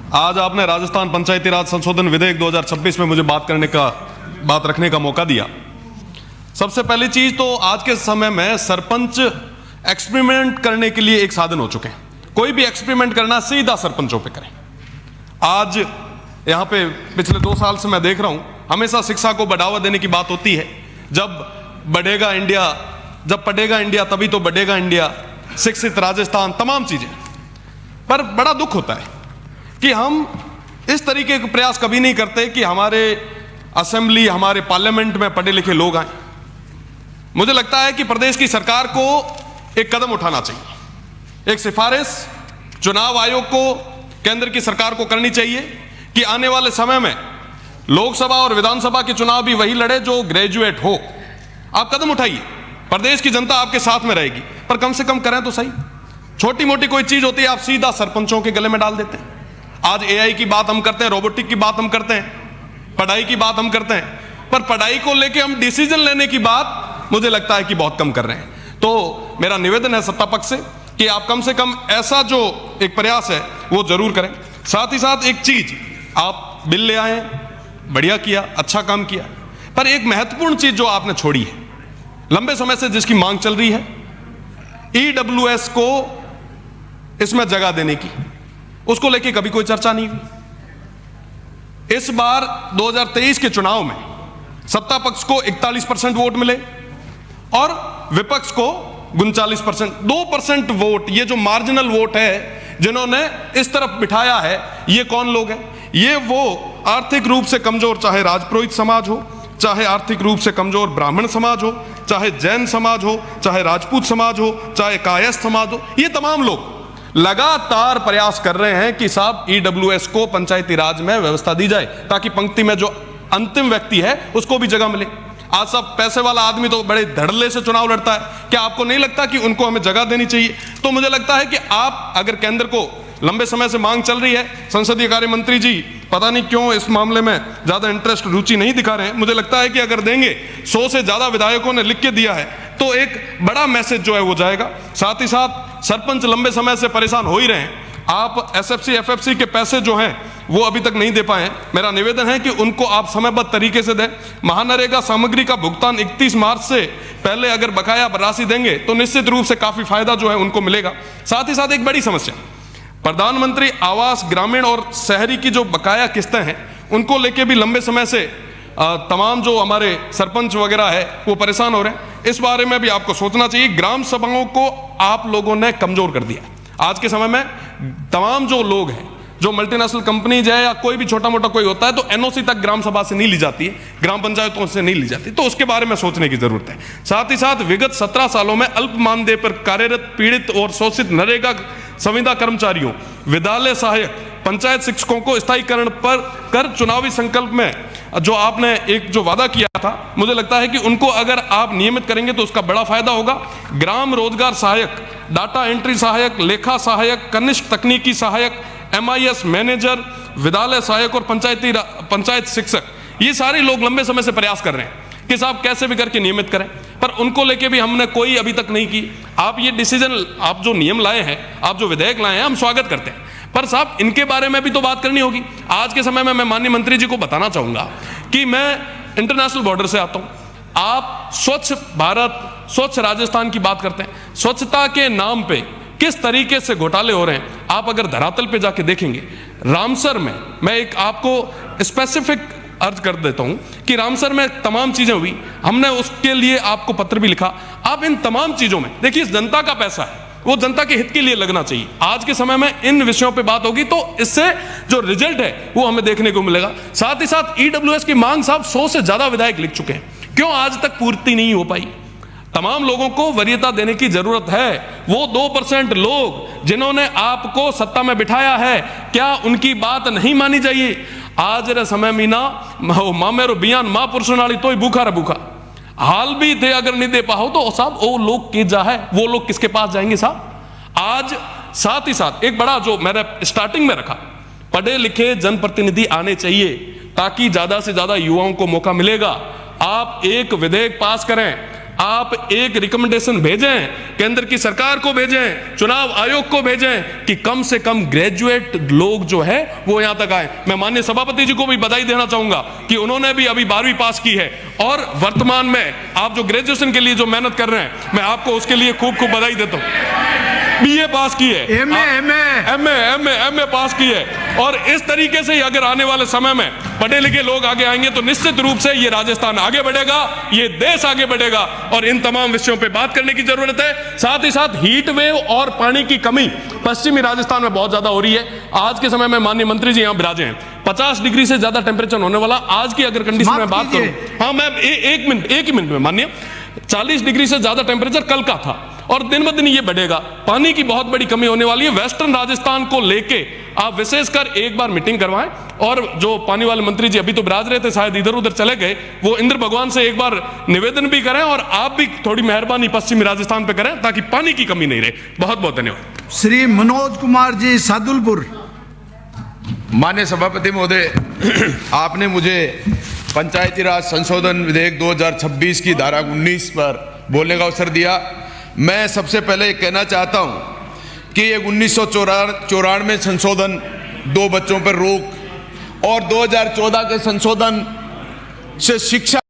आज आपने राजस्थान पंचायती राज संशोधन विधेयक 2026 में मुझे बात रखने का मौका दिया। सबसे पहली चीज तो आज के समय में सरपंच एक्सपेरिमेंट करने के लिए एक साधन हो चुके हैं। कोई भी एक्सपेरिमेंट करना सीधा सरपंचों पे करें। आज यहां पे पिछले 2 साल से मैं देख रहा हूं, हमेशा शिक्षा को बढ़ावा देने की बात होती है। जब बढ़ेगा इंडिया तभी तो बढ़ेगा इंडिया, शिक्षित राजस्थान, तमाम चीजें। पर बड़ा दुख होता है कि हम इस तरीके के प्रयास कभी नहीं करते कि हमारे असेंबली, हमारे पार्लियामेंट में पढ़े लिखे लोग आए। मुझे लगता है कि प्रदेश की सरकार को एक कदम उठाना चाहिए। एक सिफारिश चुनाव आयोग को, केंद्र की सरकार को करनी चाहिए कि आने वाले समय में लोकसभा और विधानसभा के चुनाव भी वही लड़े जो ग्रेजुएट हो। आप कदम उठाइए, प्रदेश की जनता आपके साथ में रहेगी, पर कम से कम करें तो सही। छोटी मोटी कोई चीज होती है आप सीधा सरपंचों के गले में डाल देते हैं। आज एआई की बात हम करते हैं, रोबोटिक की बात हम करते हैं, पढ़ाई की बात हम करते हैं, पर पढ़ाई को लेके हम डिसीजन लेने की बात मुझे लगता है कि बहुत कम कर रहे हैं। तो मेरा निवेदन है सत्ता पक्ष से कि आप कम से कम ऐसा जो एक प्रयास है वो जरूर करें। साथ ही साथ एक चीज, आप बिल ले आए, बढ़िया किया, अच्छा काम किया, पर एक महत्वपूर्ण चीज जो आपने छोड़ी है, लंबे समय से जिसकी मांग चल रही है, ईडब्ल्यूएस को इसमें जगह देने की, उसको लेके कभी कोई चर्चा नहीं हुई। इस बार 2023 के चुनाव में सत्ता पक्ष को 41% वोट मिले और विपक्ष को 39%। 2% वोट, ये जो मार्जिनल वोट है जिन्होंने इस तरफ बिठाया है, ये कौन लोग हैं? ये वो आर्थिक रूप से कमजोर, चाहे राजपुरोहित समाज हो, चाहे आर्थिक रूप से कमजोर ब्राह्मण समाज हो, चाहे जैन समाज हो, चाहे राजपूत समाज हो, चाहे कायस्थ समाज हो, ये तमाम लोग लगातार प्रयास कर रहे हैं कि साहब ईडब्ल्यूएस को पंचायती राज में व्यवस्था दी जाए ताकि पंक्ति में जो अंतिम व्यक्ति है उसको भी जगह मिले। आज सब पैसे वाला आदमी तो बड़े धड़ल्ले से चुनाव लड़ता है, क्या आपको नहीं लगता कि उनको हमें जगह देनी चाहिए? तो मुझे लगता है कि आप अगर केंद्र को लंबे समय से मांग चल रही है, संसदीय कार्य मंत्री जी पता नहीं क्यों इस मामले में ज्यादा इंटरेस्ट, रुचि नहीं दिखा रहे हैं। मुझे लगता है कि अगर देंगे, 100 से ज्यादा विधायकों ने लिख के दिया है, तो एक बड़ा मैसेज जो है वो जाएगा। साथ ही साथ सरपंच लंबे समय से परेशान हो ही रहे हैं। आप एसएफसी एफएफसी के पैसे जो हैं वो अभी तक नहीं दे पाए हैं। मेरा निवेदन है कि उनको आप समयबद्ध तरीके से दें। महानरेगा सामग्री का भुगतान 31 मार्च से पहले अगर बकाया राशि देंगे तो निश्चित रूप से काफी फायदा जो है उनको मिलेगा। साथ ही साथ एक बड़ी समस्या, प्रधानमंत्री आवास ग्रामीण और शहरी की जो बकाया किस्तें हैं उनको लेके भी लंबे समय से तमाम जो हमारे सरपंच वगैरह है वो परेशान हो रहे हैं। इस बारे में भी आपको सोचना चाहिए। ग्राम सभाओं को आप लोगों ने कमजोर कर दिया। आज के समय में तमाम जो लोग हैं, जो मल्टीनेशनल कंपनीज है या कोई भी छोटा मोटा कोई होता है, तो एनओसी तक ग्राम सभा से नहीं ली जाती है, ग्राम पंचायतों से नहीं ली जाती। तो उसके बारे में सोचने की जरूरत है। साथ ही साथ विगत 17 सालों में अल्प मानदेय पर कार्यरत पीड़ित और शोषित नरेगा संविदा कर्मचारियों, विद्यालय सहायक, पंचायत शिक्षकों को स्थायीकरण पर कर चुनावी संकल्प में जो आपने एक जो वादा किया था, मुझे लगता है कि उनको अगर आप नियमित करेंगे तो उसका बड़ा फायदा होगा। ग्राम रोजगार सहायक, डाटा एंट्री सहायक, लेखा सहायक, कनिष्ठ तकनीकी सहायक, एमआईएस मैनेजर, विद्यालय सहायक और पंचायत शिक्षक, ये सारे लोग लंबे समय से प्रयास कर रहे हैं कि साहब कैसे भी करके नियमित करें, पर उनको लेके भी हमने कोई अभी तक नहीं की। आप ये डिसीजन, आप जो नियम लाए हैं, आप जो विधेयक लाए हैं, हम स्वागत करते हैं, पर साहब इनके बारे में भी तो बात करनी होगी। आज के समय में मैं माननीय मंत्री जी को बताना चाहूंगा कि मैं इंटरनेशनल बॉर्डर से आता हूं। आप स्वच्छ भारत, स्वच्छ राजस्थान की बात करते हैं, स्वच्छता के नाम पे किस तरीके से घोटाले हो रहे हैं आप अगर धरातल पे जाके देखेंगे। रामसर में, मैं एक आपको स्पेसिफिक अर्ज कर देता हूं कि रामसर में तमाम चीजें हुई, हमने उसके लिए आपको पत्र भी लिखा। आप इन तमाम चीजों में देखिए, जनता का पैसा है, वो जनता के हित के लिए लगना चाहिए। आज के समय में इन विषयों पे बात होगी तो इससे जो रिजल्ट है वो हमें देखने को मिलेगा। साथ ही साथ ईडब्ल्यूएस की मांग साहब 100 से ज्यादा विधायक लिख चुके हैं, क्यों आज तक पूर्ति नहीं हो पाई? तमाम लोगों को वरीयता देने की जरूरत है। वो 2% लोग जिन्होंने आपको सत्ता में बिठाया है, क्या उनकी बात नहीं मानी जाइए? आज रे समय मीना माँ मेरो बियान माँ पुरुषनाली तो ही भूखा रे भूखा, हाल भी थे अगर नहीं दे पाओ तो साहब वो लोग के जा है, वो लोग किसके पास जाएंगे साहब? आज साथ ही साथ एक बड़ा जो मैंने स्टार्टिंग में रखा, पढ़े लिखे जनप्रतिनिधि आने चाहिए ताकि ज्यादा से ज्यादा युवाओं को मौका मिलेगा। आप एक विधेयक पास करें, आप एक रिकमेंडेशन भेजें, केंद्र की सरकार को भेजें, चुनाव आयोग को भेजें कि कम से कम ग्रेजुएट लोग जो है वो यहां तक आए। मैं माननीय सभापति जी को भी बधाई देना चाहूंगा कि उन्होंने भी अभी 12वीं पास की है और वर्तमान में आप जो ग्रेजुएशन के लिए जो मेहनत कर रहे हैं, मैं आपको उसके लिए खूब खूब बधाई देता हूं। बीए पास की है, एमए पास की है। और इस तरीके से अगर आने वाले समय में पढ़े लिखे लोग आगे आएंगे तो निश्चित रूप से ये राजस्थान आगे बढ़ेगा, ये देश आगे बढ़ेगा। और इन तमाम विषयों पे बात करने की जरूरत है। साथ ही साथ हीट वेव और पानी की कमी पश्चिमी राजस्थान में बहुत ज्यादा हो रही है। आज के समय में माननीय मंत्री जी यहां विराजे हैं, 50 डिग्री से ज्यादा टेम्परेचर होने वाला। आज की अगर कंडीशन में बात करूं, हाँ मैं एक ही मिनट में, माननीय 40 डिग्री से ज्यादा टेम्परेचर कल का था और दिन ब दिन ये बढ़ेगा। पानी की बहुत बड़ी कमी होने वाली है। वेस्टर्न राजस्थान को लेके आप विशेषकर एक बार मीटिंग करवाएं और जो पानी वाले मंत्री जी अभी तो बिराज रहे थे, शायद इधर उधर चले गए, वो इंद्र भगवान से एक बार निवेदन भी करें और आप भी थोड़ी मेहरबानी पश्चिमी राजस्थान पे करें ताकि पानी की कमी नहीं रहे। बहुत बहुत धन्यवाद। श्री मनोज कुमार जी सादुलपुर। माननीय सभापति महोदय, आपने मुझे पंचायती राज संशोधन विधेयक 2026 की धारा 19 पर बोलने का अवसर दिया। मैं सबसे पहले कहना चाहता हूं कि ये 1994 संशोधन 2 बच्चों पर रोक और 2014 के संशोधन से शिक्षा